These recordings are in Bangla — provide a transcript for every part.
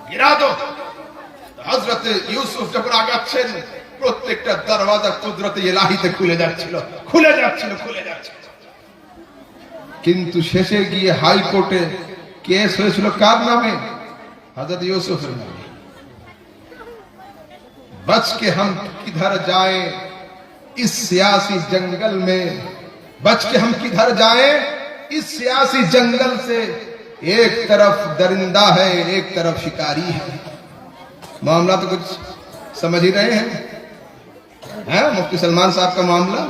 গিরা দো। হযরত ইউসুফ যখন আগাচ্ছেন, প্রত্যেকটা দরওয়াজা কুদরতে ইলাহিতে খুলে যাচ্ছিল। কিন্তু শেষে গিয়ে হাইকোর্টে কেস হয়েছিল কার নামে? হযরত ইউসুফের নামে। बच के हम किधर जाएं इस सियासी जंगल में, बच के हम किधर जाएं इस सियासी जंगल से, एक तरफ दरिंदा है एक तरफ शिकारी है। मामला तो कुछ समझ ही रहे हैं मुफ्ती सलमान साहब का मामला।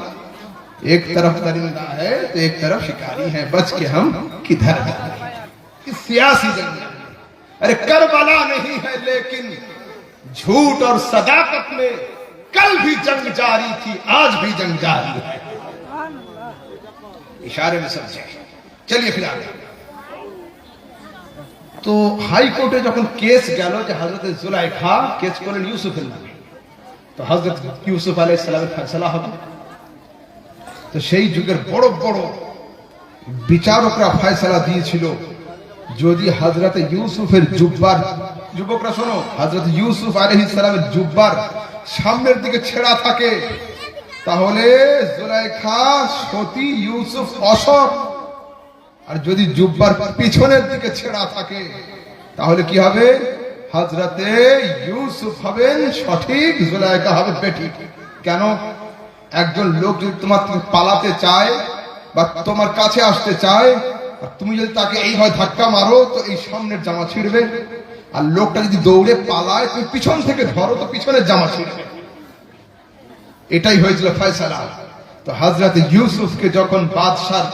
एक तरफ दरिंदा है तो एक तरफ शिकारी है, बच के हम किधर जाएं इस सियासी जंगल में। अरे करबला नहीं है लेकिन झूठ और सदाकत में कल भी जंग जारी थी, आज भी जंग जारी है। इशारे में समझे। चलिए फिर आगे। तो हाई कोर्टे যখন কেস গেল যে হযরত জুলাইখা কেস করলেন ইউসুফের নামে, তো হযরত ইউসুফ আলাইহিস সালামের ফয়সালা হবে। তো সেই যুগের বড় বড় বিচারকরা ফয়সালা দিয়েছিল, যদি হযরত ইউসুফের জুব্বার, যুবকরা শোনো, হযরত ইউসুফ আলাইহিস সালামের জুব্বার সামনের দিকে ছেঁড়া থাকে তাহলে জুলাইখা সতী, ইউসুফ অসৎ। আর যদি জুব্বার পিছনের দিকে ছেঁড়া থাকে তাহলে কি হবে? হযরতে ইউসুফ হবেন সঠিক, জুলাইখা হবে বেঠিক। কেন? একজন লোক যদি তোমার থেকে পালাতে চায় বা তোমার কাছে আসতে চায়, আর তুমি যদি তাকে এইভাবে ধাক্কা মারো তো এই সামনের জামা ছিঁড়বে, আর লোকটা যদি দৌড়ে পালায় তুমি পিছন থেকে ধরো তো পিছনের জামা ছিঁড়বে। এটাই হয়েছিল ফয়সালা। তো হযরত ইউসুফকে যখন বাদশার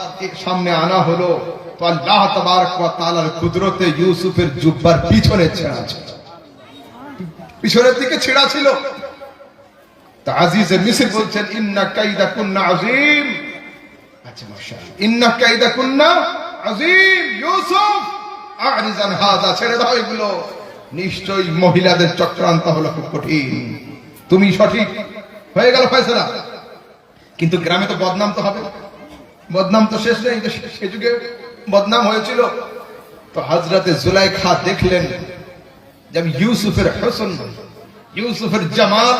সামনে আনা হলো তো আল্লাহ তাবারক ওয়া তাআলার কুদরতে ইউসুফের জুব্বার পিছনে ছেঁড়া ছিল, পিছনের দিকে ছেঁড়া ছিল। তো আজিজে মিসর বলছেন ইন্না কাইদাকুন্না আযীম। আচ্ছা মাশাআল্লাহ, ইন্না কাইদাকুন্না আযীম। ইউসুফ আরিজান হাযা, ছেড়ে দাও এগুলো, নিশ্চয়ই মহিলাদের চক্রান্ত হলো খুব কঠিন, তুমি সঠিক। হয়ে গেল ফয়সালা। কিন্তু গ্রামে তো বদনাম তো হবে, বদনাম তো শেষ নেই, সে যুগে বদনাম হয়েছিল। তো হযরতে জুলাইখা দেখলেন যে আমি ইউসুফের হোসন, ইউসুফের জামাল,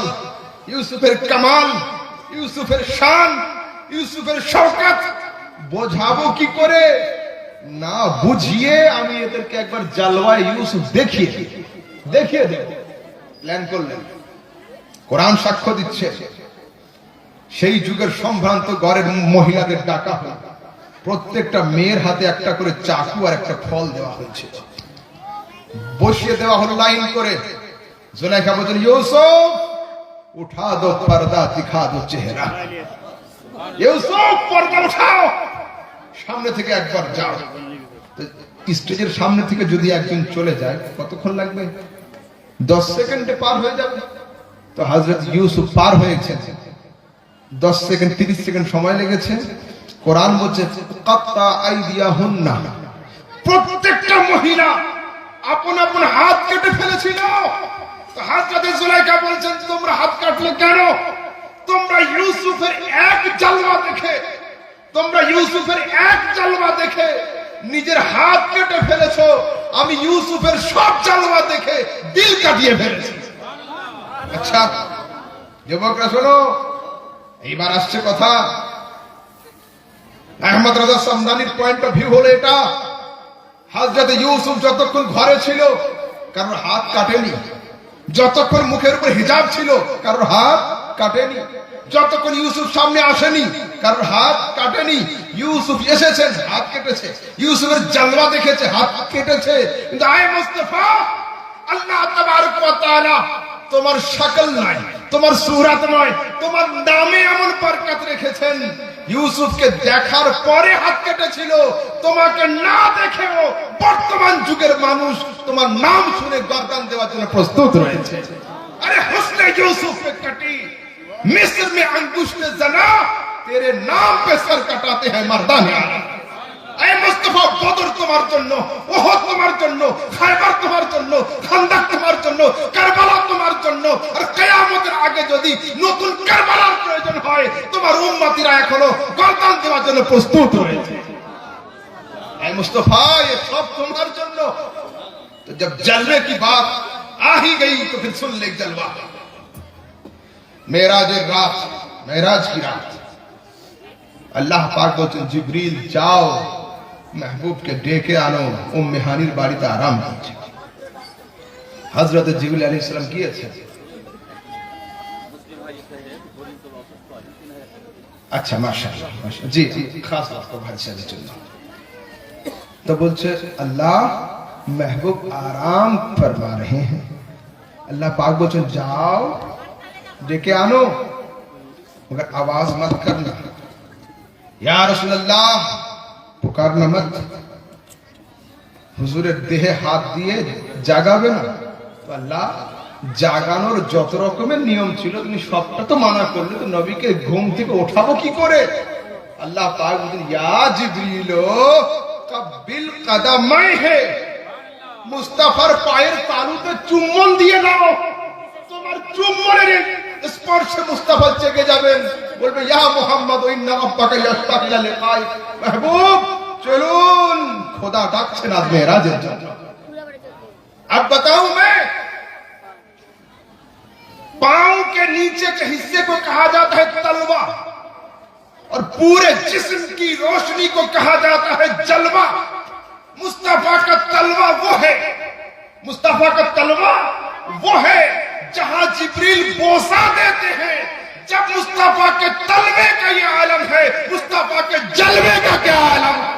ইউসুফের কামাল, ইউসুফের শান, ইউসুফের শওকত বোঝাবো কি করে? না বুঝিয়ে আমি এদেরকে একবার জালওয়ায় ইউসুফ দেখিয়ে দেব। প্ল্যান করলেন। কোরআন সাক্ষ্য দিচ্ছে, সেই যুগের সম্ভ্রান্ত ঘরের মহিলাদের ডাকা হল, প্রত্যেকটা মেয়ের হাতে একটা করে চাকু আর একটা ফল দেওয়া হয়েছে, বসিয়ে দেওয়া হলো লাইন করে। জুলাইখা বলছেন ইউসুফ উঠা দো পর্দা, দিখা দো চেহারা। ইউসুফ পর্দা উঠাও, সামনে থেকে একবার যাও। স্টেজের সামনে থেকে যদি একজন চলে যায় কতক্ষণ লাগবে? 10 সেকেন্ডে পার হয়ে যাবে। তো হযরত ইউসুফ পার হয়েছেন, 10 সেকেন্ড 30 সেকেন্ড সময় লেগেছে। কোরআন বলছে কাত্তা আইদিয়াহুন্না, প্রত্যেকটা মহিলা আপন আপন হাত কেটে ফেলেছিল। তো হযরত জুলাইখা বলছেন তোমরা হাত কাটলে কেন? তোমরা ইউসুফের এক জালওয়া দেখে নিজের হাত কেটে ফেলেছো, আমি ইউসুফের সব জালওয়া দেখে দিল কাটিয়ে ফেলেছি। আচ্ছা যুবকরা শোনো, এইবার আসছে কথা। আহমদ রাজা সামদানির পয়েন্ট অফ ভিউ হলো এটা, হযরত ইউসুফ যতক্ষণ ঘরে ছিল কারোর হাত কাটেনি, যতক্ষণ মুখের উপর হিজাব ছিল কারোর হাত কাটেনি, যতক্ষণ ইউসুফ সামনে আসেনি কারোর হাত কাটেনি। ইউসুফ এসেছেন, হাত কেটেছে, ইউসুফের জালওয়া দেখেছে, হাত কেটেছে। কিন্তু আয় মুস্তাফা, আল্লাহ তাবারক ওয়া তাআলা তোমার শাকল নাই, তোমার সূরত নয়, তোমার নামে এমন বরকত রেখেছেন। ইউসুফকে দেখার পরে হাত কেটেছিল, তোমাকে না দেখেও বর্তমান যুগের মানুষ তোমার নাম শুনে গর্দান দেওয়ার জন্য প্রস্তুত রয়েছে। अरे हुस्न यूसुफ पे कटी मिस्र में अंगुष्ठ जना तेरे नाम पे सर कटाते हैं मर्दाने आलम। ऐ मुस्तफा बदर तुम्हार जन्नो, ओहद तुम्हार जन्नो, खैबर तुम्हार जन्नो, खंदक तुम्हार जन्नो, কারবালা তোমার জন্য। আর কিয়ামতের আগে যদি নতুন কারবালার প্রয়োজন হয় তোমার উম্মতিরা এখনো গর্দান দেওয়ার জন্য প্রস্তুত রয়েছে। ऐ मुस्तफा ये सब तुम्हार जन्नो। तो जब जलवे की बात आ ही गई तो फिर सुन ले जलवा। मेराज की रात अल्लाह पाक बोलते जिब्रील जाओ महबूब के डेके आनो उम्मे हानिर बाड़ीते आराम करছে। हजरत जिब्रील আলাইহিস সালাম গিয়েছে। अच्छा माशाअल्लाह जी खास बात को भाई साहब चलना तो बोलছে अल्लाह महबूब आराम फरमा रहे हैं। अल्लाह पाक बोलছে जाओ डेके आनो मगर आवाज मत करना। या रसूल अल्लाह पुकारना मत। हुजूरेर देहे हाथ दिए জাগাবে না তো আল্লাহ জাগানোর যত রকমের নিয়ম ছিল তুমি সবটা তো মানা করলে তো নবীকে ঘুম থেকে ওঠাবো কি করে? আল্লাহ পাক বলেন ইয়া জিবরিল কবিল কদমাই হে মুস্তাফার পায়ের তালুতে চুম্বন দিয়ে দাও। তোমার চুম্বনের স্পর্শে মুস্তাফা জেগে যাবেন, বলবে ইয়া মুহাম্মদ ইন্না রাব্বাকা ইয়াশতাকি লা লিকাই। महबूब চলুন খোদা ডাকছেন আজ মেরাজের জন্য। अब बताऊं मैं पांव के नीचे के हिस्से को कहा जाता है तलवा और पूरे जिस्म की रोशनी को कहा जाता है जलवा। मुस्तफा का तलवा वो है, मुस्तफा का तलवा वो है जहां जिब्रील बोसा देते हैं। जब मुस्तफा के तलवे का ये आलम है, मुस्तफा के जलवे का क्या आलम है?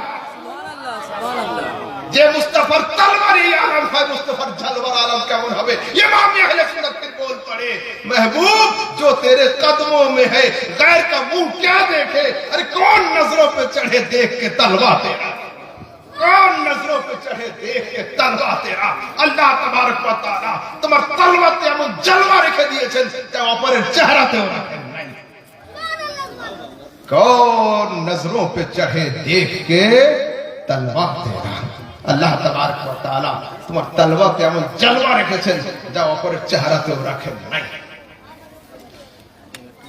जे मुस्तफार तलवार ही आलम है, मुस्तफार जलवार आलम केमन হবে? इमाम अहले सुन्नत फिर बोल पड़े महबूब जो तेरे कदमों में है गैर का मुंह क्या देखे? अरे कौन नजरों पे चढ़े देख के तलवा तेरा, कौन नजरों पे चढ़े देख के तलवा तेरा। अल्लाह तबारक व तआला তোমার তলওয়াতে এমন জলওয়া রেখে দিয়েছেন যা অপরের চেহারাতেও রাখেন নাই। कौन नजरों पे चढ़े देख के तलवा तेरा। अल्लाह तबारक व तआला তোমার তলওয়াতে এমন জলওয়া রেখেছেন যা অপরের চেহারাতেও রাখেন নাই।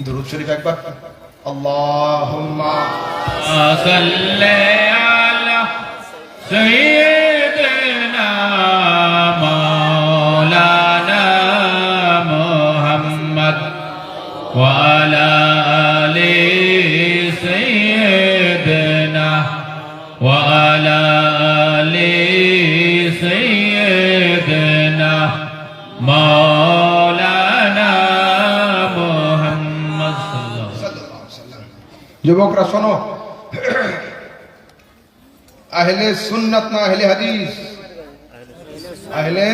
দুরূদ শরীফ একবার আল্লাহুম্মা সাল্লি আলা سيدنا مولانا محمد وعلى آل سيدنا وعلى آل سيدنا مولانا محمد صلى الله عليه वसल्लम। যুবকরা শোনো, अहले सुन्नत ना अहले हदीस, अहले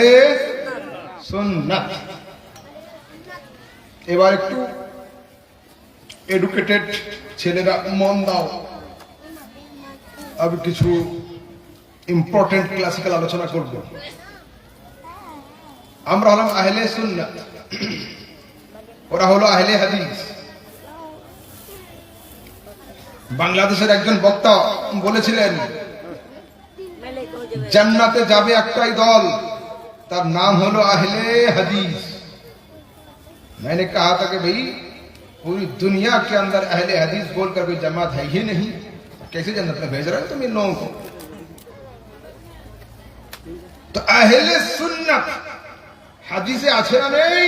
सुन्नत। এবার একটু এডুকেটেড ছেলেরা মন দাও, আমি কিছু ইম্পর্টেন্ট ক্লাসিক্যাল আলোচনা করব। আমরা হলাম আহলে সুন্নাত, ওরা হলো আহলে হাদিস। বাংলাদেশের একজন বক্তা বলেছিলেন জান্নাতে যাবে একটাই দল, তার नाम হলো अहले हदीस। मैंने कहा था कि भाई पूरी दुनिया के अंदर अहले हदीस बोलकर कोई जमात है ही नहीं, कैसे जन्नत में भेज रहे हो तुम इन लोगों को? तो अहले सुन्नत हदीसे আছে না নেই?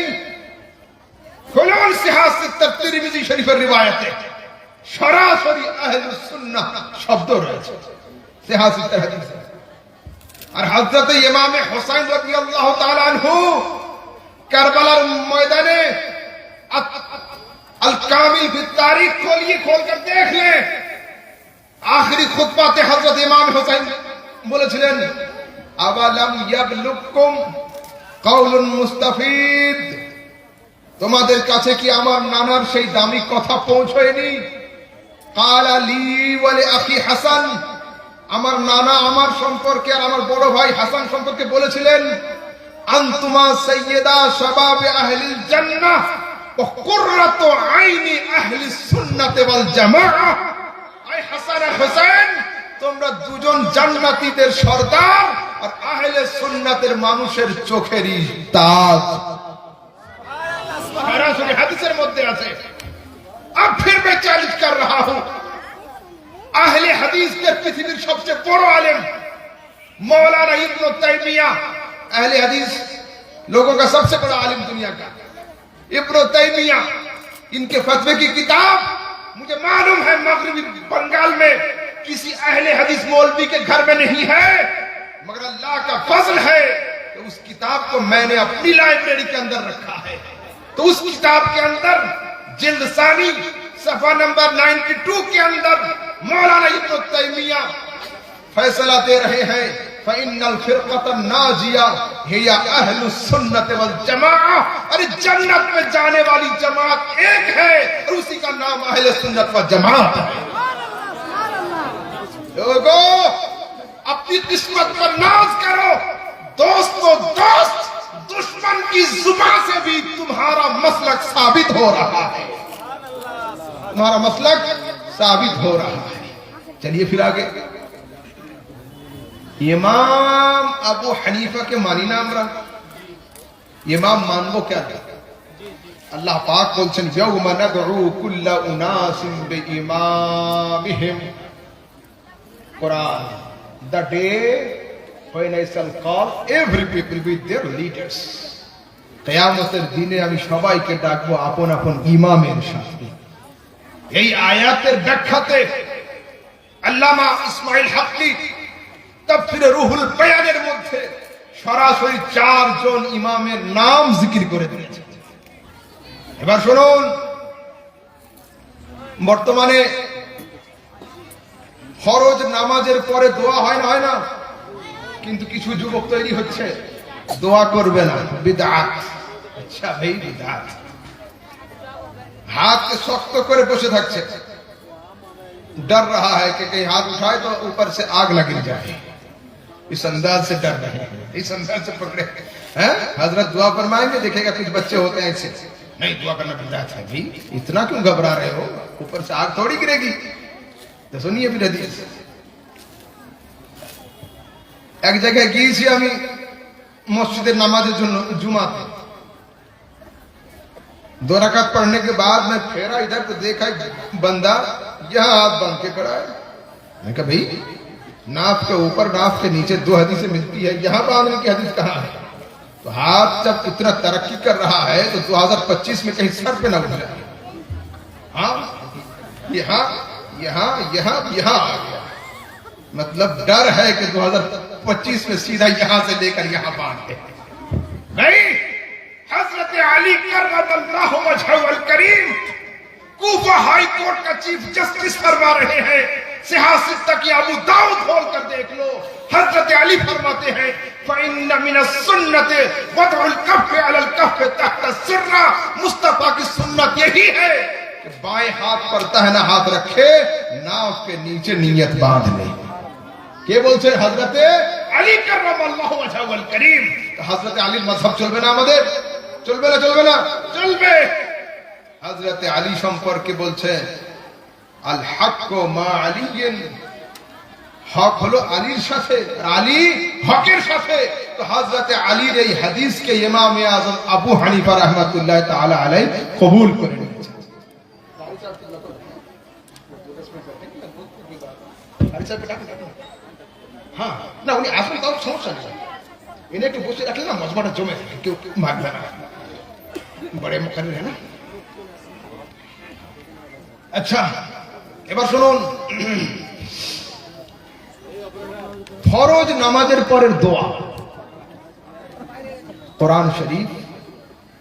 খুলুন সিহাসত তিরমিজি শরীফের রিওয়ায়াতে সরাসরি আহলে সুন্নাহ শব্দ রয়েছে সিহাসত হাদিসে। আর হযরত ইমাম হুসাইন রাদিয়াল্লাহু তাআলা আনহু কারবালার ময়দানে अल कामिल फी तारीख खोलकर देख ले, आखिरी खुतबाते हजरत इमाम हुसैन बोलेছিলেন আওয়ালাম ইয়াবলুকুম কাউলুন মুস্তাফিদ, তোমাদের কাছে কি আমার নানার সেই দামি কথা পৌঁছয়নি? কালা লি ওয়া লি আখি হাসান, আমার নানা আমার সম্পর্কে আর আমার বড় ভাই হাসান সম্পর্কে বলেছিলেন আনতুমা সাইয়্যিদা শাবাবে আহলিল জান্নাহ ওয়া কুররাতু আইনি আহলিস সুন্নাতি ওয়াল জামাআহ। আই হাসান আর হুসাইন, তোমরা দুজন জান্নাতীদের সর্দার আর আহলে সুন্নাতের মানুষের চোখেরই তাজ। সরাসরি হাদিসের মধ্যে আছে। अब फिर मैं चैलेंज कर रहा हूं, अहले हदीस के पृथ्वी सबसे बड़ो आलिम मौलाना इब्न Taymiyyah اہل حدیث لوگوں کا سب سے بڑا عالم دنیا کا ابن تیمیہ، ان کے فتوے کی کتاب مجھے معلوم ہے مغربی بنگال میں کسی اہل حدیث مولوی کے گھر میں نہیں ہے، مگر اللہ کا فضل ہے کہ اس کتاب کو میں نے اپنی لائبریری کے اندر رکھا ہے۔ تو اس کتاب کے اندر جلد ثانی صفحہ نمبر 92 کے اندر مولانا ابن تیمیہ فیصلہ دے رہے ہیں فَإِنَّ الْفِرْقَةَ النَّاجِيَةَ هِيَ أَهْلُ السُّنَّةِ وَالْجَمَاعَةِ، ارے جنت میں جانے والی جماعت ایک ہے اور اسی کا نام اہل سنت والجماعت ہے۔ لوگو اپنی قسمت پر ناز کرو، دوستو دوست، دشمن کی زبان سے بھی تمہارا مسلک ثابت ہو رہا ہے، تمہارا مسلک ثابت ہو رہا ہے۔ چلیے پھر آگے، امام ابو حنیفہ کے معنی نام رہا، امام مانگو کیا تھا؟ اللہ پاک بولچن یوم ندعو کل اناس بامامہم، قرآن the day when I shall call every people with their leaders، قیامতের দিনে আমি সবাইকে ডাকবো আপন আপন ইমামের সাথে। এই আয়াতের ব্যাখ্যাতে আল্লামা ইসমাইল হাক্কি তাফসীরে রুহুল বায়ানের মধ্যে সরাসরি 4 জন ইমামের নাম জিকির করে দিয়েছে। এবার শুনুন, বর্তমানে ফরজ নামাজের পরে দোয়া হয় না, কিন্তু কিছু যুবক তৈরি হচ্ছে দোয়া করবে না, বিদআত। আচ্ছা ভাই, বিদআত, হাতকে শক্ত করে বসে থাকছে, डर रहा है कि कहीं हाथ उठाए तो ऊपर से आग लग जाए, इस अंदाज से डर रहे हैं, इस अंदाज से पकड़े हैं। हजरत दुआ फरमाएंगे, देखेगा कुछ बच्चे होते हैं ऐसे, नहीं दुआ करना बिदअत है। भाई इतना क्यों घबरा रहे हो, ऊपर से आग थोड़ी गिरेगी। तो सुनिए फिर हदीस, एक जगह গিয়েছি আমি মসজিদের নামাজের জন্য जुमाते, 2 रकात पढ़ने के बाद मैं फेरा इधर तो देखा बंदा यहाँ हाथ बांध के खड़ा है। मैं कहा भाई नाफ के ऊपर नाफ के नीचे 2 हदीसें मिलती है, यहाँ बांधने की हदीस कहाँ है? तो हाथ जब इतना तरक्की कर रहा है तो 2025 में कहीं सर पे ना उठ जाए। हाँ, यहाँ यहाँ यहाँ यहाँ आ गया, मतलब डर है कि 2025 में सीधा यहाँ से लेकर यहाँ बांधे। नहीं, हजरत अली करमल्लाहु वजहहुल करीम कूफा हाई कोर्ट का चीफ जस्टिस फरमा रहे हैं, सियासत तक अबू दाऊद खोल कर देख लो, हजरत अली फरमाते हैं फइन्न मिनस सुन्नति वदउल कफ अलल कफ तहत सिर्रा, मुस्तफा की सुन्नत यही है कि बाएं हाथ पर दाहिना हाथ रखे, नाव के नीचे नियत बांध ले। কে বলছে? হযরত আলী কাররামাল্লাহু ওয়াজহুল করিম। হযরত আলীর মাযহাব চলবে না আমাদের? চলবে না? চলবে না? চলবে। হযরত আলী সম্পর্কে বলছে আল হাক্কু মা আলিয়িন, হক হলো আলীর সাথে, আলী হকের সাথে। তো হযরত আলীর এই হাদিসকে ইমাম আযম আবু হানিফা রাহমাতুল্লাহ তাআলা আলাইহি কবুল করে নিয়েছেন। হ্যাঁ, না উনি আসলে তাও সমস্যা নেই, এনে একটু বসে রাখলে না মজমাটা জমে থাকে, কেউ মারবে না, বড়ে মুখারি না। আচ্ছা এবার শুনুন, ফরজ নামাজের পরের দোয়া, কোরআন শরীফ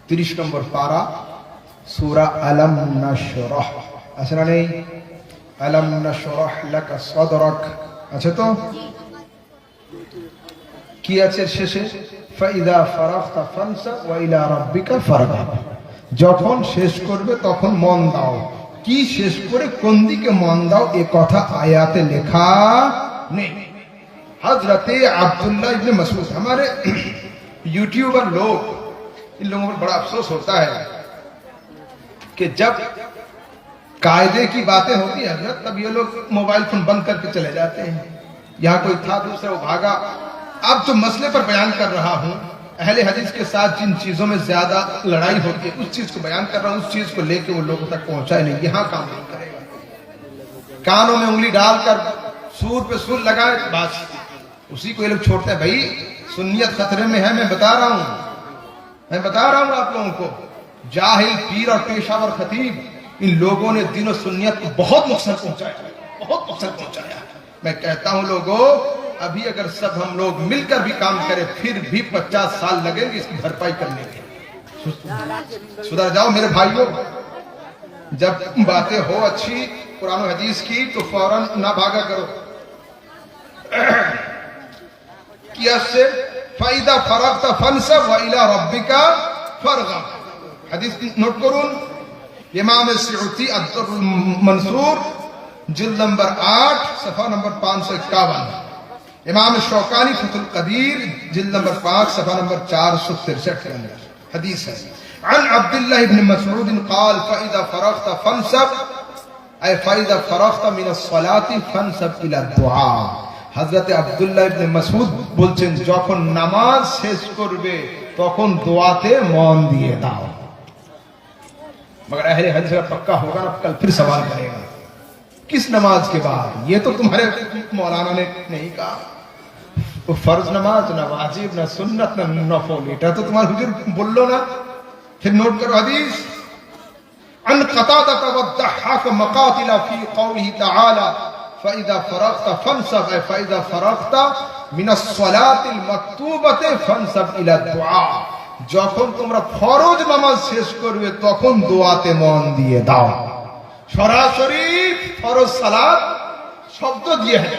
30 নম্বর পারা, সূরা আলাম নাশরাহ, আছে না নেই? আলাম নাশরাহ লাকা সাদরাক, আছে তো? কি আছে শেষে? ফাইদা ফারাগতা ফানসা ওয়া ইলা রাব্বিকা ফারগাব, যখন শেষ করবে তখন মন দাও। কি শেষ করে কোন দিকে মন দাও এ কথা আয়াতে লেখা নেই। हजरत अब्दुल्ला इब्न मसूद, हमारे यूट्यूबर लोग, इन लोगों पर बड़ा अफसोस होता है कि जब कायदे की बातें होती है हजरत, तब ये लोग मोबाइल फोन बंद करके चले जाते हैं। यहाँ कोई था, दूसरा वो भागा। अब जो मसले पर बयान कर रहा हूँ, अहले हदीस के साथ जिन चीजों में ज्यादा लड़ाई होती है उस चीज को बयान कर रहा हूँ, उस चीज को लेके वो लोगों तक पहुंचाए नहीं, यहाँ काम नहीं करेगा। कानों में उंगली डालकर सूर पे सूर लगाए, बस उसी को ये लोग छोड़ते हैं। भाई सुन्नियत खतरे में है, मैं बता रहा हूं आप लोगों को। जाहिल पीर और पेशावर खतीब, इन लोगों ने दिन और सुन्नियत को बहुत नुकसान पहुंचाया। मैं कहता हूं लोगों, अभी अगर सब हम लोग मिलकर भी काम करें फिर भी 50 साल लगेंगे इसकी भरपाई करने के। सुधर जाओ मेरे भाइयों। जब बातें हो अच्छी कुरान और हदीस की तो फौरन ना भागा करो। किया से फायदा फरगता फनसब व इला रब्बिका फरगब। हदीस नोट करून इमाम सिउती अद्दुर मंसूर जिल्द नंबर 8 सफा नंबर 551। इमाम शौकानी फतुल कदीर जिल्द नंबर 5 सफा नंबर 463 के अंदर हदीस है। अन अब्दुल्लाह इब्न मसऊद قال فاذا فرغت فانصب اي فاذا فرغت من الصلاه فانصب الى الدعاء। হযরত আব্দুল্লাহ ইবনে মাসউদ বলছেন, যখন নামাজ শেষ করবে তখন দোয়াতে মন দিয়ে দাও। मगर अहले हदीस का पक्का होगा ना, कल फिर सवाल करेगा किस नमाज के बाद। ये तो तुम्हारे मौलाना ने नहीं कहा, तो फर्ज नमाज ना वाजिब ना सुन्नत ना नफल, এটা তো তোমার হুজুর বললো না। फिर नोट करो हदीस। अन क़तादा वद्दहाक मकातिला फी क़ौलिही तआला فإذا فرغت فانصب فإذا فرغت من الصلاة المكتوبة فانصب إلى الدعاء। যখন তোমরা ফরজ নামাজ শেষ করবে তখন দোয়াতে মন দিয়ে দাও। সরাসরি फरज सालात शब्द दिए हैं,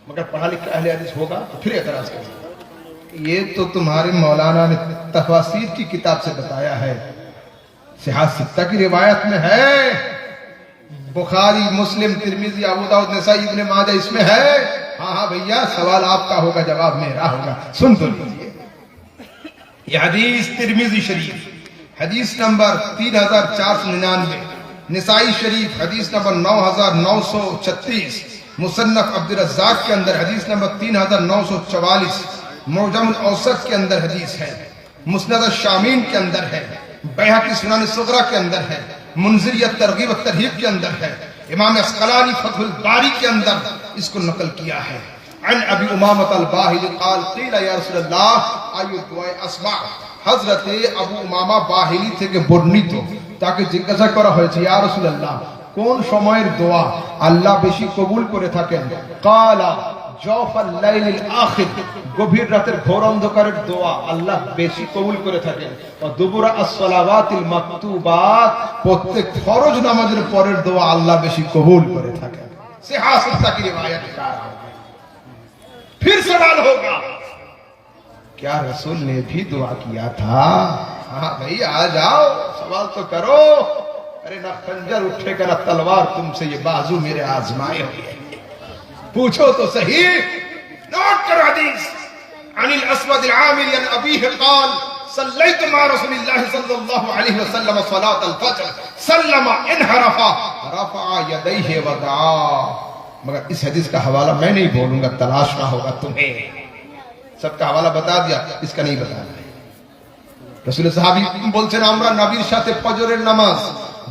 मगर पढ़ा लिखा अहले हदीस होगा तो फिर एतराज करेगा। ये तो तुम्हारे मौलाना ने तफसीर की किताब से बताया है, सिहाह सित्ता की रिवायत में है, बुखारी मुस्लिम तिरमिजी अबू दाऊद नसाई इब्ने माजा इसमें है। हाँ भैया, सवाल आपका होगा जवाब मेरा होगा, सुन तो लीजिए। ये हदीस तिरमिजी शरीफ हदीस नंबर 3499, निसाई शरीफ हदीस नंबर 9936, मुसन्नफ अब्दुल रज़्ज़ाक के अंदर हदीस नंबर 3944, मुअजमुल औसत के अंदर हदीस है, मुस्नद शामीन के अंदर है, बैहक़ी सुनन सुग़रा के अंदर है, मुंज़िरियत तरग़ीब व तरहीब के अंदर है, इमाम अस्क़लानी फ़थुल बारी के अंदर इसको नकल किया है। अन अबी उमामा अल-बाहिली क़ाल क़ील या रसूलल्लाह आयु दुआ अस्मा। हज़रत अबू उमामा बाहिली থেকে বর্ণিত, তাকে জিজ্ঞাসা করা হয়েছে, ইয়া রাসূলুল্লাহ কোন সময়ের দোয়া আল্লাহ বেশি কবুল করে থাকেন? কালা জওফাল লাইলিল আখির, গভীর রাতের ঘোর অন্ধকারের দোয়া আল্লাহ বেশি কবুল করে থাকেন। ও দুবুরা আস-সালাওয়াতিল মাকতুবাত, প্রত্যেক ফরজ নামাজের পরের দোয়া আল্লাহ বেশি কবুল করে থাকেন। সিহাহ সিত্তা की रिवायत है। फिर सवाल होगा, क्या रसूल ने भी दुआ किया था? हाँ भाई आ जाओ, सवाल तो करो। अरे ना खंजर उठेगा ना तलवार तुमसे, ये बाजू मेरे आजमाए हुए हैं, पूछो तो सही। नोट करो हदीस। अनिल अस्वद अल-आमिरी अन अबीह क़ाल सल्लैतु मा रसूलिल्लाह सल्लल्लाहु अलैहि वसल्लम सलात अल-फज्र सल्लमा इनहरफा रफ़अ यदैहि व दआ। मगर इस हदीस का हवाला मैं नहीं बोलूंगा, तलाशना होगा तुम्हें। सबका हवाला बता दिया, इसका नहीं बताना। রাসূল সাহাবী বলছেন, আমরা নবীর সাথে ফজরের নামাজ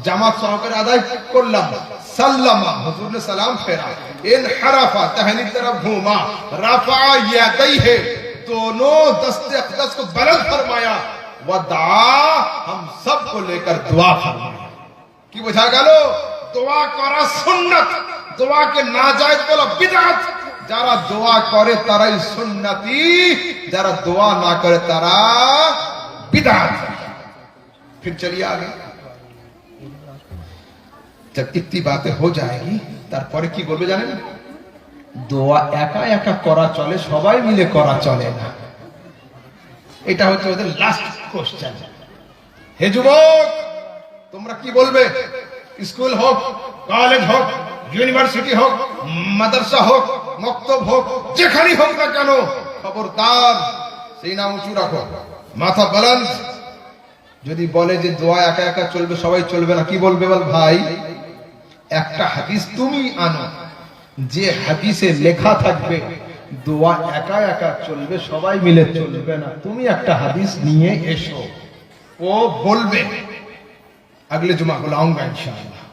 জামাত সহকারে আদায় করলাম। সাল্লামা, হুজুর ने सलाम फेरा, इनहरफा दाहिनी तरफ घूमा, रफ़अ यदैहि दोनों दस्ते अक़दस को बुलंद फरमाया, वदआ हम सबको लेकर दुआ फरमाया। কি বোঝা গেল? দোয়া করা সুন্নাত, দোয়াকে নাজায়েজ বলা বিদআত। যারা দোয়া করে তারাই সুন্নতি, যারা দোয়া না করে তারা बिदअत। फिर चलिए आगे। जब इतनी बातें हो जाएगी তারপরে কি বলবে জানেন? দোয়া একা একা করা চলে, সবাই মিলে করা চলে না। এটা হচ্ছে ওদের লাস্ট কোশ্চেন। হে যুবক, তোমরা কি বলবে? স্কুল হোক, কলেজ হোক, ইউনিভার্সিটি হোক, মাদ্রাসা হোক, মক্তব হোক, যেখানেই হোক না কেন, খবরদার সিনা উঁচু রাখো, মাথা বুলন্দ। যদি বলে যে দোয়া একা একা চলবে, সবাই চলবে না, কি বলবে? বল ভাই, একটা হাদিস তুমি আনো যে হাদিসে লেখা থাকবে দোয়া একা একা চলবে, সবাই মিলে চলবে না। তুমি একটা হাদিস নিয়ে এসো, ও বলবে। আগলে জুমা বুলাऊंगा इंशाअल्लाह।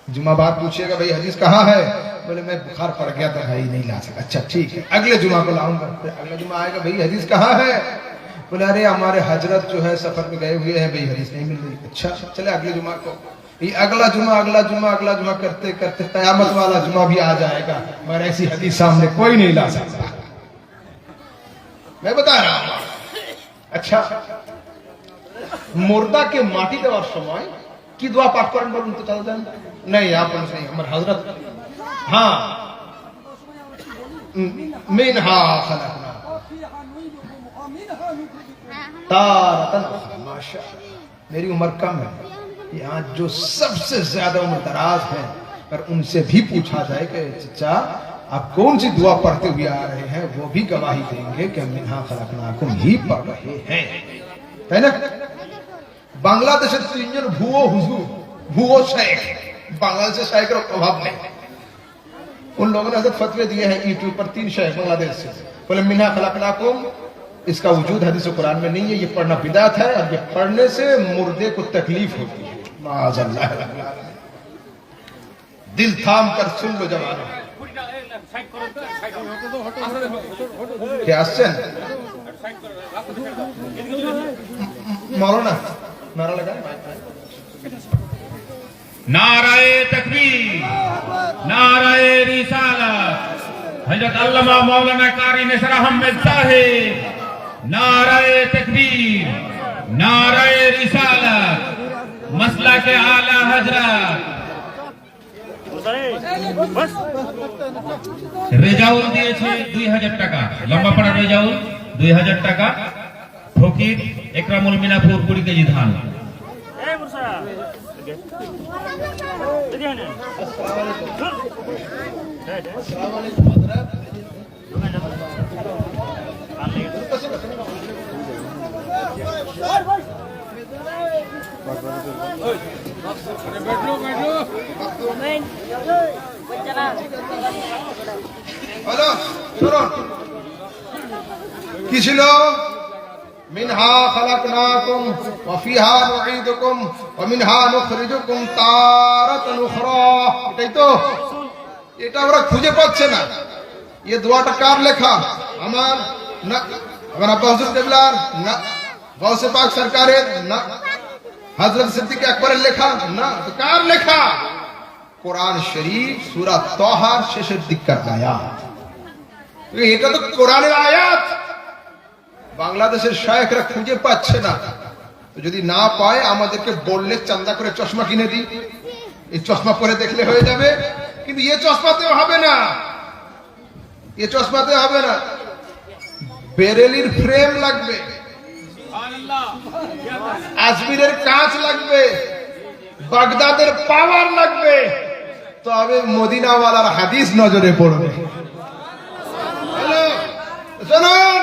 जुमा बाद पूछिएगा भाई हदीस कहाँ है, बोले मैं बुखार पड़ गया था भाई नहीं ला सका। अच्छा ठीक है, अगले जुमा को लाऊंगा। फिर अगला जुमा आएगा, भाई हदीस कहाँ है, बोले अरे हमारे हजरत जो है सफर में गए हुए हैं, भाई हदीस नहीं मिल रही। अच्छा चले अगले जुमा को, ये अगला जुमा करते करते कयामत वाला जुमा भी आ जाएगा, मगर ऐसी हदीस सामने कोई नहीं ला सकता। मैं बता रहा हूं। अच्छा, मुर्दा के माटी देवार समय की दुआ पाठ करें बोलूं तो चल जाए नहीं, आप नहीं, हमारे हजरत हाँ मिनहा खलकना तारतन उखरा। माशाअल्लाह, मेरी उम्र कम है, यहाँ जो सबसे ज्यादा उम्र दराज है, पर उनसे भी पूछा जाए कि चचा आप कौन सी दुआ पढ़ते हुए आ रहे हैं, वो भी गवाही देंगे कि मिनहा खलकनाकुम ही पढ़ रहे हैं, है ना। বাংলাদেশের তিনজন ভুয়ো शेख, बांग्लादेश शेख का प्रभाव नहीं। उन लोगों ने फतवे दिए हैं यूट्यूब पर, 3 शेख बांग्लादेश से, बोले मिन्हा खलकनाकुम इसका वजूद हदीस कुरान में नहीं है, ये पढ़ना बिदात है, और ये पढ़ने से मुर्दे को तकलीफ होती है। माज़अल्लाह, दिल थाम कर सुन लो जवानों। क्या मौलाना नारा लगा, नाराए तकबीर, नाराए रिसालत, हजरत अल्लामा मौलाना कारी निसर अहमद साहिब, नाराए तकबीर, नाराए रिसालत, मसला के आला हजरत। রেজাউল দিয়েছে 2000 টাকা, লম্বা পাড়া রেজাউল 2000 টাকা, ফকির একরামুল মিনাপুর 20 কেজি ধান। হ্যালো শুনুন, কি ছিল, মিনহা খালাকনাকুম ওয়া ফিহা নুঈদুকুম ওয়া মিনহা নুখরিজুকুম তারাতান উখরা। এটাই তো, এটা ওরা খুঁজে পাচ্ছে না। ये दुआটা কার লেখা? আমার না, আমার আব্বা হুজুর কেবলার না, গৌসে পাক সরকারের না, হযরত সিদ্দিক আকবরের লেখা না, তো কার লেখা? কোরআন শরীফ সূরা তাহার শেষের দিককার আয়াত। এটা তো কোরআনের আয়াত। বাংলাদেশের শায়েখরা খুঁজে পাচ্ছে না, তো যদি না পায় আমাদেরকে বললে চান্দা করে চশমা কিনে দিই, এই চশমা পরে দেখলে হয়ে যাবে। কিন্তু এ চশমাতেও হবে না, এ চশমাতে হবে না, বেরেলির ফ্রেম লাগবে, আজমিরের কাঁচ লাগবে, বাগদাদের পাওয়ার লাগবে, তবে মদিনাওয়ালার হাদিস নজরে পড়বে। শুনুন,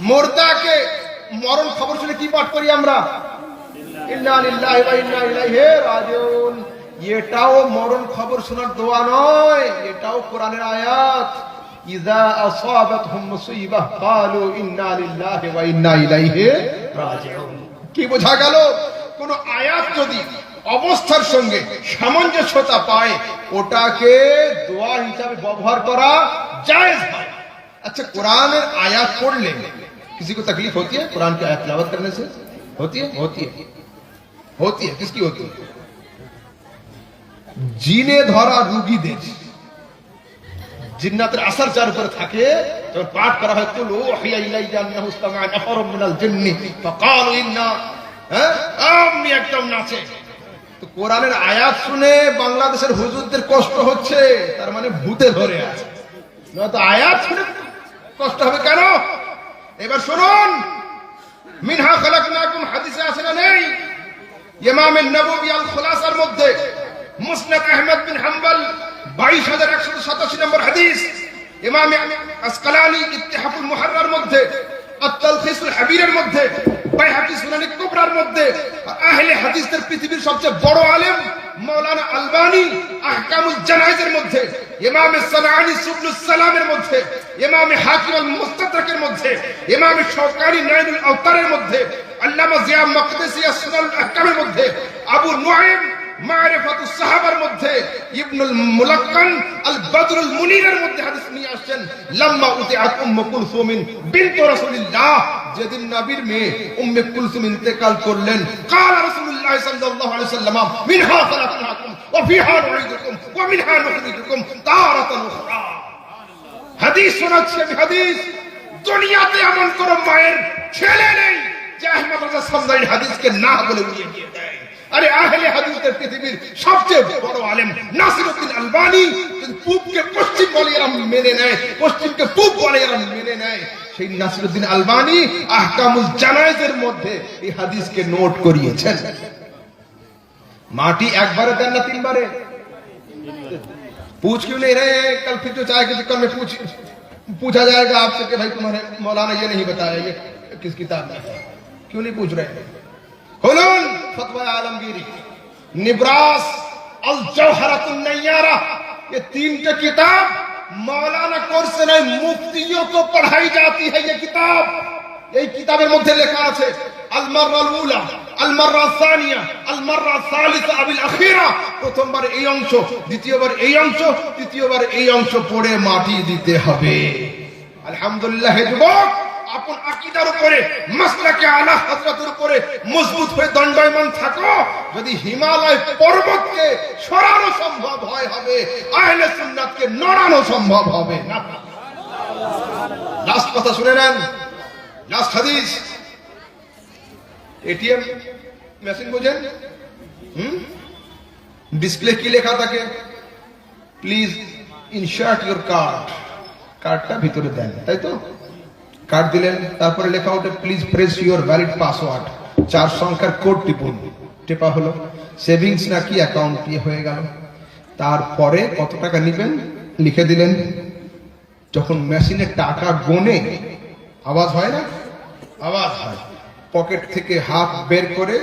মুর্দাকে মরণ খবর শুনে কি পাঠ করি আমরা? ইন্না লিল্লাহি ওয়া ইন্না ইলাইহি রাজিউন। এটাও মরণ খবর শোনার দোয়া নয়, এটাও কোরআনের আয়াত। ইযা আসাবাতহুম মুসিবাহ ক্বালু ইন্না লিল্লাহি ওয়া ইন্না ইলাইহি রাজিউন। কি বোঝা গেল? কোন আয়াত যদি অবস্থার সঙ্গে সামঞ্জস্যতা পায়, ওটাকে দোয়া হিসাবে ব্যবহার করা জায়েজ হয়। अच्छा, कुरान आयात पढ़ ले, किसी को तकलीफ होती है कुरान की आयत तिलावत करने से? होती है, होती है, होती है। किसकी होती है? জিনে ধরা রোগীদের, জিন্নাতের আসার যার উপরে থাকে, যখন পাঠ করা হয় কুল উহিয়া ইলাইয়া আন্নাহু ইসতামা'a নাফারুম মিনাল জিন্নি ফাকালু ইন্না, আমনি একদম নাচে। তো কোরআনের আয়াত শুনে বাংলাদেশের হুজুরদের কষ্ট হচ্ছে, তার মানে ভূতে ধরে আছে। নয়তো আয়াত শুনে কষ্ট হবে কেন? এবার শুনুন, মিনহা খালাকনাকুম হাদিসে আছে না নেই? ইমাম নববী আল খুলাসার মধ্যে, মুসনাদ আহমদ বিন হাম্বল 22187 নম্বর হাদিস, ইমাম আসকালানি ইত্তিহাফুল মুহাররার মধ্যে, আত-তালখিসুল হাবীরের মধ্যে, বাইহাকি সুনানি কুবরার মধ্যে, আহলে হাদিসদের পৃথিবীর সবচেয়ে বড় আলেম মাওলানা আলবানী আহকামুল জানাইজের মধ্যে, ইমাম সানাআনী সুবুলুস সালামের মধ্যে, ইমাম হাকিম আল মুস্তাদরাকের মধ্যে, ইমাম শাওকানি নাইলুল আওতারের মধ্যে, আল্লামা জিয়া মাকদিসি সুনানুল আহকামের মধ্যে, আবু নুআইম মারিফাতুস সাহাবার মধ্যে ইবনুল মুলাক্কান আল বদরুল মুনিরের মধ্যে হাদিস নিয়ে আসছেন, লাম্মা উতিআত উম্মু কুলসুম বিনত রাসূলিল্লাহ, যেদিন নবীর মেয়ে উম্মে কুলসুম ইন্তেকাল করলেন, قال রাসূলুল্লাহ সাল্লাল্লাহু আলাইহি ওয়াসাল্লাম মিনহা খালাকনাকুম ওয়া ফিহা নুঈদুকুম ওয়া মিনহা নুখরিজুকুম তারাতান উখরা। হাদিস শোনাচ্ছি আমি, হাদিস। দুনিয়াতে এমন কোন মায়ের ছেলে নেই যে আহমদ রাজা সামদানি হাদিসকে না বলে উড়িয়ে দিয়ে দেয়। আরে আহলে হাদিসের পৃথিবীর সবচেয়ে বড় আলেম নাসিরউদ্দিন আলবানী, পূবকে পশ্চিম বলে এরা মেনে নেয়, পশ্চিমকে পূব বলে এরা মেনে নেয়, সেই নাসিরউদ্দিন আলবানী আহকামুল জানায়েজের মধ্যে এই হাদিসকে নোট করিয়েছেন। মাটি একবারে দেন না তিনবারে? पूछ क्यों नहीं रहे? कल फिर जो चाय के चक्कर में पूछा जाएगा आपसे कि भाई तुम्हारे मौलाना ये नहीं बताया, ये किस किताब में है, क्यों नहीं पूछ रहे? हुलून फतवा आलमगीरी, निब्रास, अल जौहरतुन नय्यारा, ये तीनटे किताब मौलाना कोर्स से नहीं मुफ्तियों को पढ़ाई जाती है। ये किताब, এই কিতাবের মধ্যে লেখা আছে আল মাররাল উলা, আল মাররা সানিয়া, আল মাররা সালিসা আবিল আখিরা, প্রথমবার এই অংশ, দ্বিতীয়বার এই অংশ, তৃতীয়বার এই অংশ পড়ে মাটি দিতে হবে। আলহামদুলিল্লাহ হে যুবক, আপন আকীদার উপরে, মাসলাকে আলা হযরতের উপরে মজবুত হয়ে দণ্ডায়মান থাকো। যদি হিমালয় পর্বতকে সরানো সম্ভব হয় হবে, আহলে সুন্নাতকে নড়ানো সম্ভব হবে না। লাস্ট কথা শুনে নেন, লাস্ট হাদিস। এটিএম মেশিন বুঝেন? ডিসপ্লে কি লেখা থাকে? Please insert your card. কার্ডটা ভিতরে দেন, তাই তো? কার্ড দিলেন, তারপরে লেখা ওঠে please press your valid password, 4 সংখ্যার কোড টিপুন। টেপা হলো, সেভিংস নাকি অ্যাকাউন্ট কি হয়ে গেল। তারপরে কত টাকা নেবেন লিখে দিলেন। যখন মেশিনে টাকা গোনে আওয়াজ হয় না? আওয়াজ হয়। পকেট থেকে হাত বের করে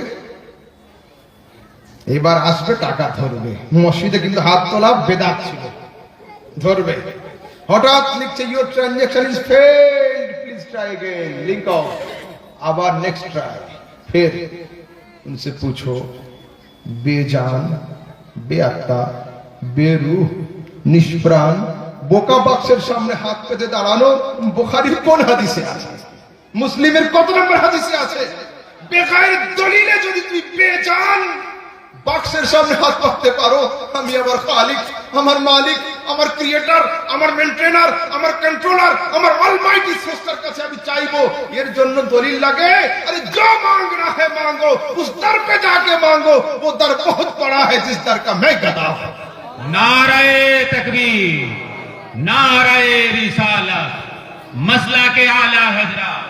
এবার আসবে টাকা ধরবে। মসজিদে কিন্তু হাত তোলা বেদাত ছিল, ধরবে। হঠাৎ লিখছে your transaction is failed, please try again, link off. আবার নেক্সট ট্রাই। फिर उनसे पूछो बेजान, बेअत्ता, बेरूह, निष्प्राण বোকা বাক্সের সামনে হাত পেতে দাঁড়ানো বুখারীর কোন হাদিসে আছে? মুসলিমের কত নম্বর হাদিসে আছে? বেগায়ের দলিলে যদি তুই বেজান বাক্সের সামনে হাত পাততে পারো, আমি আমার খালিক, আমার মালিক, আমার ক্রিয়েটর, আমার মেইনটেইনার, আমার কন্ট্রোলার, আমার অলমাইটি স্রষ্টার কাছে আমি চাইবো, এর জন্য দলিল লাগে? আরে जो मांगना है मांगो, उस दर पे जाके मांगो, वो दर बहुत बड़ा है जिस दर का मैं गदा हूं। नारे तकबीर, नारे रिसालत, मसला के आला हजरत।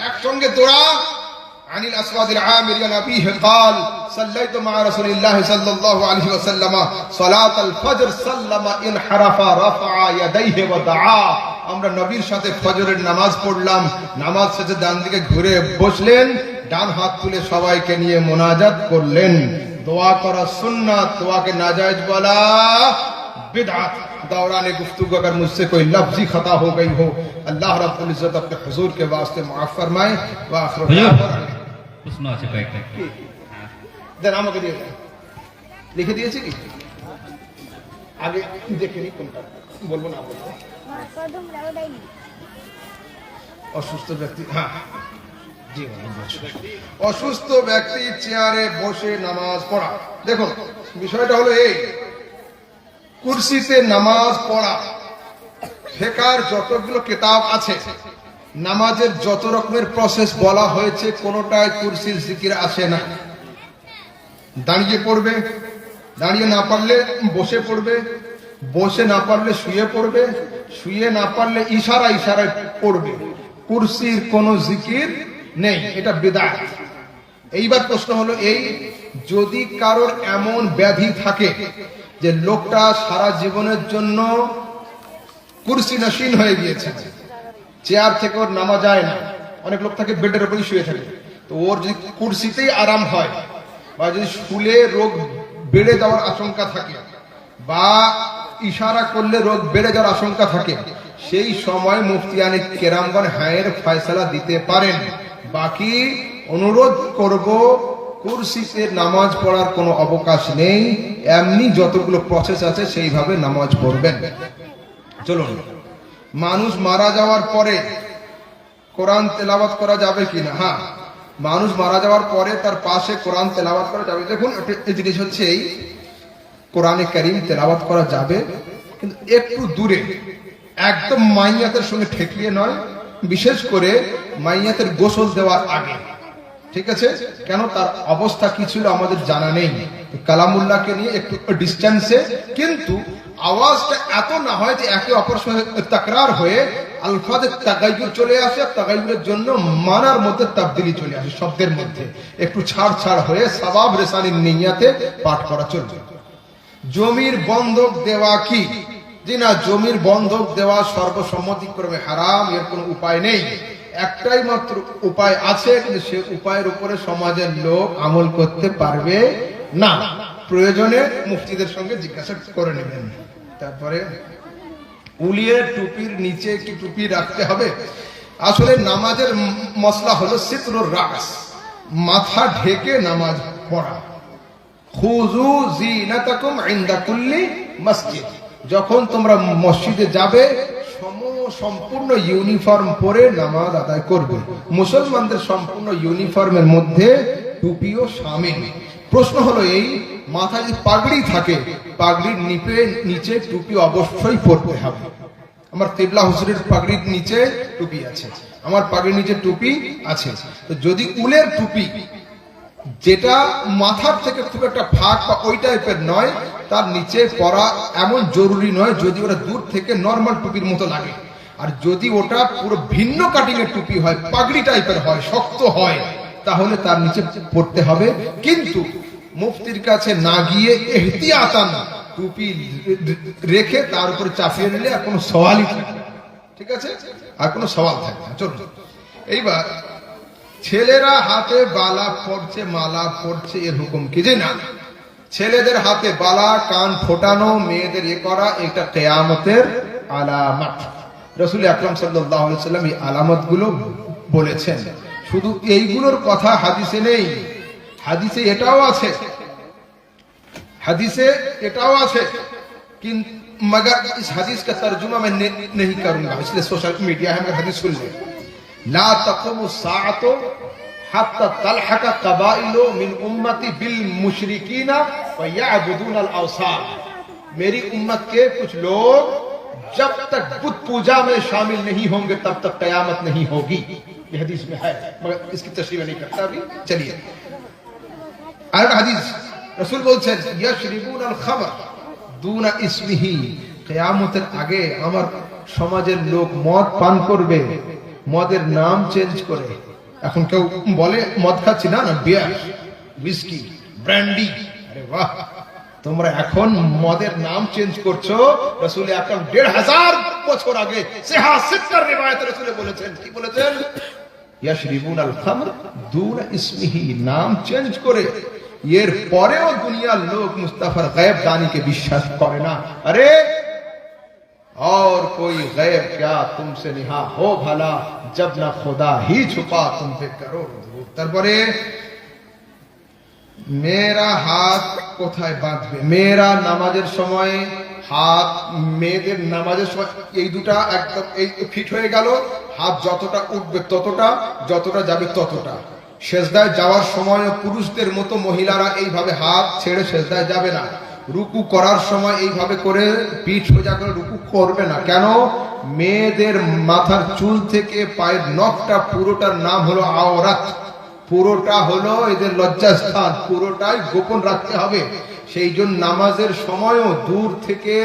একসঙ্গে দোয়া। আনিল আসওয়াদিল আমির নবীহি قال صليت مع رسول الله صلى الله عليه وسلم صلاه الفجر سلم ان حرف رفع يديه ودعا। আমরা নবীর সাথে ফজরের নামাজ পড়লাম, নামাজ শেষে ডান দিকে ঘুরে বসলেন, ডান হাত তুলে সবাইকে নিয়ে মোনাজাত করলেন। দোয়া করা সুন্নাত, দোয়াকে নাজায়েজ বলা बिदअत। दौरान गुफ्तगू अगर मुझसे कोई लफ्जी खता हो गई हो, अल्लाह रब्बुल इज्जत अपने हुजूर के वास्ते माफ फरमाए। প্রশ্ন আছে কয়েকটা, দেন আমাকে দিয়ে দেন। লিখে দিয়েছি কি? আগে দেখে নি কোনটা বলবো না বলবো। অসুস্থ ব্যক্তি, হ্যাঁ জি, অসুস্থ ব্যক্তি চেয়ারে বসে নামাজ পড়া। দেখুন বিষয়টা হলো এই, কুরসিতে নামাজ পড়া, ফিকার যতগুলো কিতাব আছে, নামাজের যত রকমের প্রসেস বলা হয়েছে, কোনোটাই কুরসির জিকির আসে না। দাঁড়িয়ে পড়বে, দাঁড়িয়ে না পারলে বসে পড়বে, বসে না পারলে শুয়ে পড়বে, শুয়ে না পারলে ইশারায় পড়বে। কুরসির কোনো জিকির নেই, এটা বিদআত। এইবার প্রশ্ন হলো এই, যদি কারোর এমন ব্যাধি থাকে যে লোকটা সারা জীবনের জন্য কুরসি নশীন হয়ে গিয়েছে, চেয়ার থেকে ওর নামা যায় না, অনেক লোক থাকে বেডের উপরই শুয়ে থাকে, তো ওর যদি কুরসিতেই আরাম হয়, বা যদি শুলে রোগ বেড়ে যাওয়ার আশঙ্কা থাকে, বা ইশারা করলে রোগ বেড়ে যাওয়ার আশঙ্কা থাকে, সেই সময় মুফতিয়ানে কেরামগণ হায়ের ফয়সালা দিতে পারেন। বাকি অনুরোধ করব কুরসিতে নামাজ পড়ার কোনো অবকাশ নেই, এমনি যতগুলো প্রসেস আছে সেইভাবে নামাজ পড়বেন। চলুন, মানুষ মারা যাওয়ার পরে কোরআন তেলাওয়াত করা যাবে কিনা? হ্যাঁ, মানুষ মারা যাওয়ার পরে তার পাশে কোরআন তেলাওয়াত করা যাবে। দেখুন, এই জিনিস হচ্ছে এই, কোরআনে কারীম তেলাওয়াত করা যাবে, কিন্তু একটু দূরে, একদম মাইয়াতের সঙ্গে ঠেকিয়ে নয়, বিশেষ করে মাইয়াতের গোসল দেওয়ার আগে। ঠিক আছে? কেন, তার অবস্থা কি ছিল আমাদের জানা নেই। কালামুল্লাহকে নিয়ে একটু ডিস্টেন্সে, কিন্তু আওয়াজটা এত না হয় যে একে অপরের সঙ্গে তাকরার হয়ে আলফাজের তাগাইয়ুর চলে আসে, তাগাইয়ুরের জন্য মানার মধ্যে তাবদীলি চলে আসে, শব্দের মধ্যে একটু ছাড় ছাড় হয়ে সওয়াব রেসানির নিয়তে পাঠ করা চলবে। জমির বন্ধক দেওয়া কি? জি না, জমির বন্ধক দেওয়া সর্বসম্মতিক্রমে হারাম, এর কোনো উপায় নেই। একটাই মাত্র উপায় আছে, কিন্তু সে উপায়ের উপরে সমাজের লোক আমল করতে পারবে না। প্রয়োজনে মুফতিদের সঙ্গে জিজ্ঞাসা করে নেবেন। তারপরে উলিয়ের টুপির নিচে একটি টুপি রাখতে হবে। আসলে নামাজের মসলা হলো সিতরুর রাস, মাথা ঢেকে নামাজ পড়া। খুযু যিনাতাকুম ইনদা কুল্লি মসজিদ, যখন তোমরা মসজিদে যাবে সম্পূর্ণ ইউনিফর্ম পরে নামাজ আদায় করবে। মুসলমানদের সম্পূর্ণ ইউনিফর্মের মধ্যে টুপিও শামিল। প্রশ্ন হলো এই, মাথায় যদি পাগড়ি থাকে, পাগড়ির নিচে টুপি অবশ্যই পরতে হবে। আমার কেবলা হুজুরের পাগড়ির নিচে টুপি আছে, আমার পাগড়ির নিচে টুপি আছে। তো যদি উলের টুপি, যেটা মাথার থেকে খুব একটা ফাঁক বা ওই টাইপের নয়, তার নিচে পরা এমন জরুরি নয়, যদি ওটা দূর থেকে নর্মাল টুপির মতো লাগে। আর যদি ওটা পুরো ভিন্ন কাটিং এর টুপি হয়, পাগড়ি টাইপের হয়, শক্ত হয়, তাহলে তার নিচে পড়তে হবে। কিন্তু মুফতির কাছে না গিয়ে এহতিয়াতান টুপি রেখে তার উপরে চাপিয়ে নিলে আর কোনো সওয়ালই থাকে না। ঠিক আছে? আর কোনো সওয়াল থাকে না। চলুন, এইবার ছেলেরা হাতে বালা পড়ছে, মালা পড়ছে, এর হুকুম কি? যে না, ছেলেদের হাতে বালা, কান ফোটানো, মেয়েদের এ করা, এটা কিয়ামতের আলামত। রাসূল আকরাম সাল্লাল্লাহু আলাইহি ওয়াসাল্লাম এই আলামত গুলো বলেছেন। শুধু এইগুলোর কথা হাদিসে নেই, হাদিসে এটাও আছে, হাদিসে এটাও আছে, কিন্তু मगर इस हदीस का तर्जुमा मैं नहीं करूंगा, इसलिए सोशल मीडिया है, मगर हदीस सुन ले। ला तक़ुमु साअतु हत्ता तलहका क़बाइलु मिन उम्मती बिल मुशरिकीना व यअबुदून अल अवसान। मेरी उम्मत के कुछ लोग जब तक बुत पूजा में शामिल नहीं होंगे तब तक कयामत नहीं होगी। ये हदीस में है, मगर इसकी तशरीह नहीं करता अभी। चलिए, और हदीस रसूल बोलছেন यशरिबून अल खमर দুনা ইসমিহি, কিয়ামতের আগে আমার সমাজের লোক মদ পান করবে, মদের নাম চেঞ্জ করে। এখন কেউ বলে মদ খাচ্ছি, না না, বিয়ার, হুইস্কি, ব্র্যান্ডি। আরে বাহ, তোমরা এখন মদের নাম চেঞ্জ করছো। রাসূল আকরাম ১৫০০ বছর আগে সিহাসিত্তার রিওয়ায়াতে রাসূল বলেছেন, কি বলেছেন? ইয়াশরিবুন আল খামর দুনা ইসমিহি, নাম চেঞ্জ করে। এর পরেও দুনিয়ার লোক মুস্তাফার গায়েব দানিকে বিশ্বাস করে না। আরে और कोई गैब क्या तुमसे निहा हो भला, जब ना खुदा ही छुपा तुम पे करो। তারপরে মেয়েরা হাত কোথায় বাঁধবে? মেয়েরা নামাজের সময় হাত, মেয়েদের নামাজের সময় এই দুটা একদম এই ফিট হয়ে গেল, হাত যতটা উঠবে ততটা, যতটা যাবে ততটা। সেজদায় যাওয়ার সময় পুরুষদের মতো মহিলারা এইভাবে হাত ছেড়ে সেজদায় যাবে না। রুকু করার সময় এইভাবে করে পিঠ সোজা করে রুকু করবে না। কেন? মেয়েদের মাথার চুল থেকে পায়ের নখটা পুরোটার নাম হলো আওরাত, পুরোটা হলো এদের লজ্জাস্থান, পুরোটাই গোপন রাখতে হবে। সেই জন্য নামাজের সময়ও দূর থেকে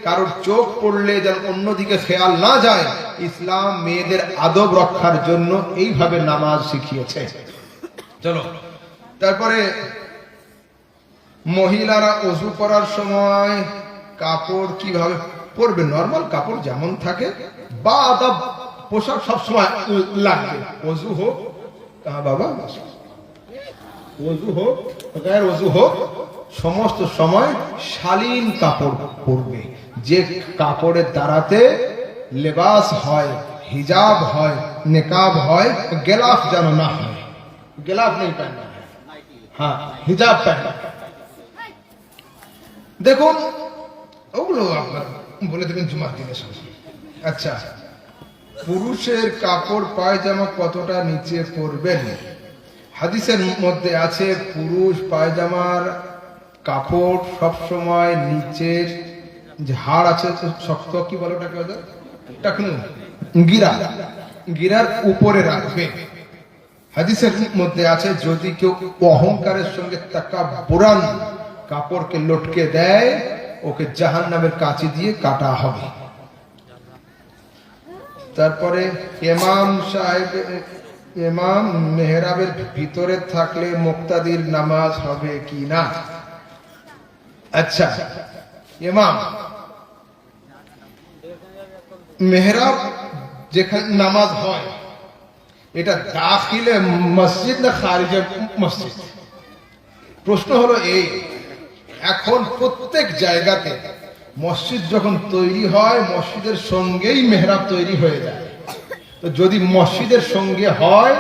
কারোর চোখ পড়লে যেন অন্যদিকে খেয়াল না যায়, ইসলাম মেয়েদের আদব রক্ষার জন্য এইভাবে নামাজ শিখিয়েছে। চলো, তারপরে মহিলারা ওযু করার সময় কাপড় কিভাবে পরবে? নরমাল কাপড় যেমন থাকে বা আদব পোশাক সবসময় লাগবে। ওযু হোক, বাবা, ওযু হোক, গায়ের ওযু হোক, সমস্ত সময় শালীন কাপড় পরবে। যে কাপড়ের দ্বারাতে লেবাস হয়, হিজাব হয়, নেকাব হয়, গেলাফ যেন না হয়। गिलाफ नहीं पहनना है। হ্যাঁ, হিজাব পহনা। দেখুন ওগুলো আপনার বলে দেবেন জুমার দিনের সময়। আচ্ছা, পুরুষের কাপড় পায়জামা কতটা নিচে পরবেন? হাদিসের মধ্যে আছে পুরুষ পায়জামার কাপড় সব সময় নিচের যে হাড় আছে শক্ত, কি বলে ওটাকে, টাকনু, গিরা, গিরার উপরে রাখবে। হাদিসের মধ্যে আছে যদি কেউ অহংকারের সঙ্গে তাকাব্বুরান কাপড়কে লটকে দেয়, ওকে জাহান্নামের কাঁচি দিয়ে কাটা হবে। তারপরে ইমাম মেহরাবের ভিতরে থাকলে মুক্তাদির নামাজ হবে কি না? আচ্ছা, ইমাম মেহরাব যেখানে নামাজ হয়, এটা দাখিলে মসজিদ না খারিজে মসজিদ? প্রশ্ন হলো এই, এখন প্রত্যেক জায়গাতে মসজিদ যখন তৈরি হয়, মসজিদের সঙ্গেই মেহরাব তৈরি হয়ে যায়। তো যদি মসজিদের সঙ্গে হয়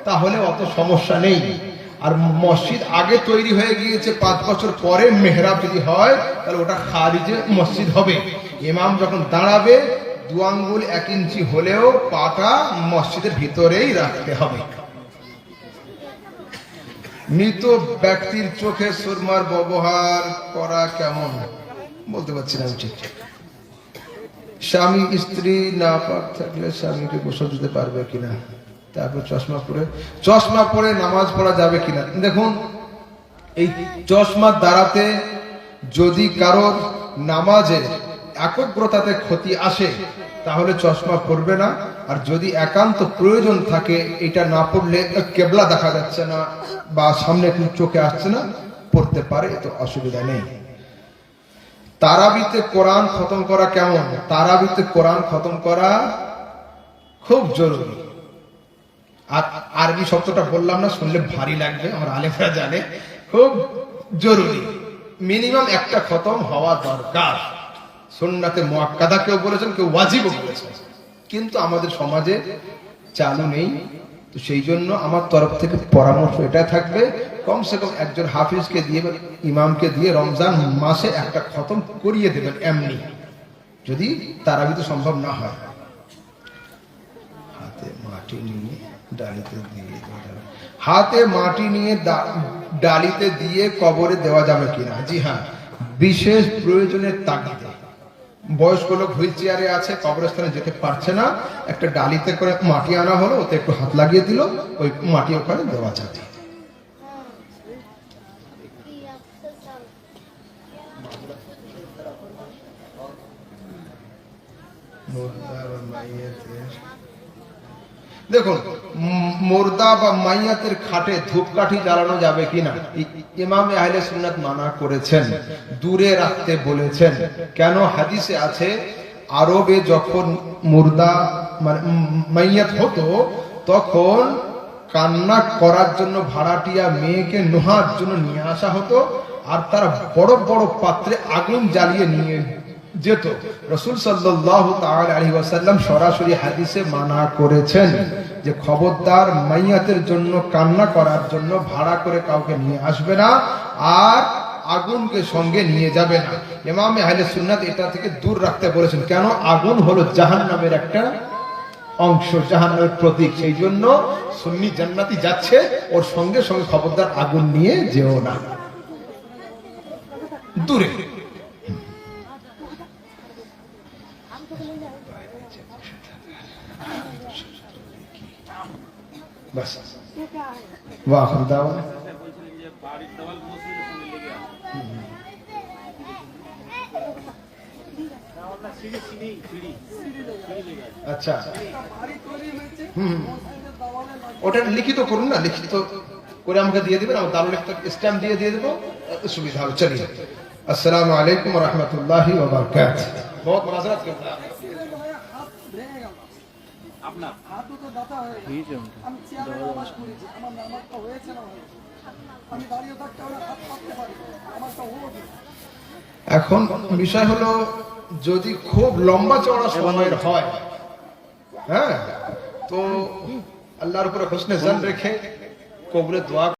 তাহলে অত সমস্যা নেই। আর মসজিদ আগে তৈরি হয়ে গিয়েছে, 5 বছর পরে মেহরাব যদি হয় তাহলে ওটা খারিজে মসজিদ হবে। ইমাম যখন দাঁড়াবে 2 আঙ্গুল 1 ইঞ্চি হলেও পাটা মসজিদের ভিতরেই রাখতে হবে। মৃত ব্যক্তির চোখে সুরমার ব্যবহার করা কেমন? বলতে পারছি না উচিত। স্বামী স্ত্রী নাপাক থাকলে স্বামীকে গোসল দিতে পারবে কিনা? তারপর চশমা পরে নামাজ পড়া যাবে কিনা? দেখুন, এই চশমার দ্বারাতে যদি কারোর নামাজের একাগ্রতাতে ক্ষতি আসে তাহলে চশমা পরবে না। আর যদি একান্ত প্রয়োজন থাকে, এটা না পড়লে কেবলা দেখা যাচ্ছে না বা সামনে চোখে আসছে না, পড়তে পারে, এত অসুবিধা নেই। তারাবিতে কোরআন খতম করা কেমন? তারাবিতে কোরআন খতম করা খুব জরুরি। আর আরবি শব্দটা বললাম না, শুনলে ভারী লাগবে, আমার আলেমরা জানে, খুব জরুরি। মিনিমাম একটা খতম হওয়া দরকার। সুন্নাতে মুআক্কাদা কেউ বলেছেন, কেউ ওয়াজিবও বলেছেন, কিন্তু আমাদের সমাজে চালু নেই। তো সেই জন্য আমার তরফ থেকে পরামর্শ এটা থাকবে, কমসে কম একজন হাফিজকে দিয়ে, ইমামকে দিয়ে রমজান মাসে একটা খতম করিয়ে দেবেন এমনি, যদি তারাবিতে সম্ভব না হয়। হাতে মাটি নিয়ে ডালিতে দিয়ে কবরে দেওয়া যাবে কিনা? জি হ্যাঁ, বিশেষ প্রয়োজনের তাগিদে। বয়স্ক লোক হুইল চেয়ারে আছে, কবরস্থানে যেতে পারছে না, একটা ডালিতে করে মাটি আনা হলো, ওতে একটু হাত লাগিয়ে দিল, ওই মাটি ওখানে দেওয়া যাবে। দেখুন, মুর্দা বা মাইয়াতের খাটে ধূপকাঠি জ্বালানো যাবে কিনা? ইমামে আহলে সুন্নাত মানা করেছেন, দূরে রাখতে বলেছেন। কেন? হাদিসে আছে, আরবে যখন মুর্দা মানে মাইয়াত হতো, তখন কান্না করার জন্য ভাড়াটিয়া মেয়েকে নোহার জন্য নিয়ে আসা হতো, আর তারা বড় বড় পাত্রে আগুন জ্বালিয়ে নিয়ে যেত। রাসূল সাল্লাল্লাহু তাআলা আলাইহি ওয়াসাল্লাম সরাসরি হাদিসে মানা করেছেন যে খবরদার মাইয়াতের জন্য কান্না করার জন্য ভাড়া করে কাউকে নিয়ে আসবে না, আর আগুনকে সঙ্গে নিয়ে যাবে না। ইমাম আহলে সুন্নাত এটা থেকে দূর রাখতে বলেছেন। কেন? আগুন হলো জাহান্নামের একটা অংশ, জাহান্নামের প্রতীক। সেই জন্য সুন্নি জান্নাতি যাচ্ছে, ওর সঙ্গে সঙ্গে খবরদার আগুন নিয়ে যেও না, দূরে। বাস বাহ দাওয়া। আচ্ছা, ওটা লিখিত করুন না, লিখিত করে আমাকে দিয়ে দিবেন, আমার দারুল একটা স্ট্যাম্প দিয়ে দেবো, সুবিধা হবে। চলিয়ে আসসালামু আলাইকুম ওয়া রাহমাতুল্লাহি ওয়া বারাকাতুহু। বহুত মাযরাত করতে আপনার হাতও তো দাতা হয়ে গেছে, আমি চেয়ারে নামাজ পড়েছি, আমার নামাজটা হয়েছে না, আমি দাঁড়িয়ে থাকতে হলে হাত পাততে পারি, আমারটা হলো। এখন বিষয় হলো, যদি খুব লম্বা চওড়া সময়ের হয়, হ্যাঁ, তো আল্লাহর উপরে হোসনে জান রেখে কবুলে দোয়া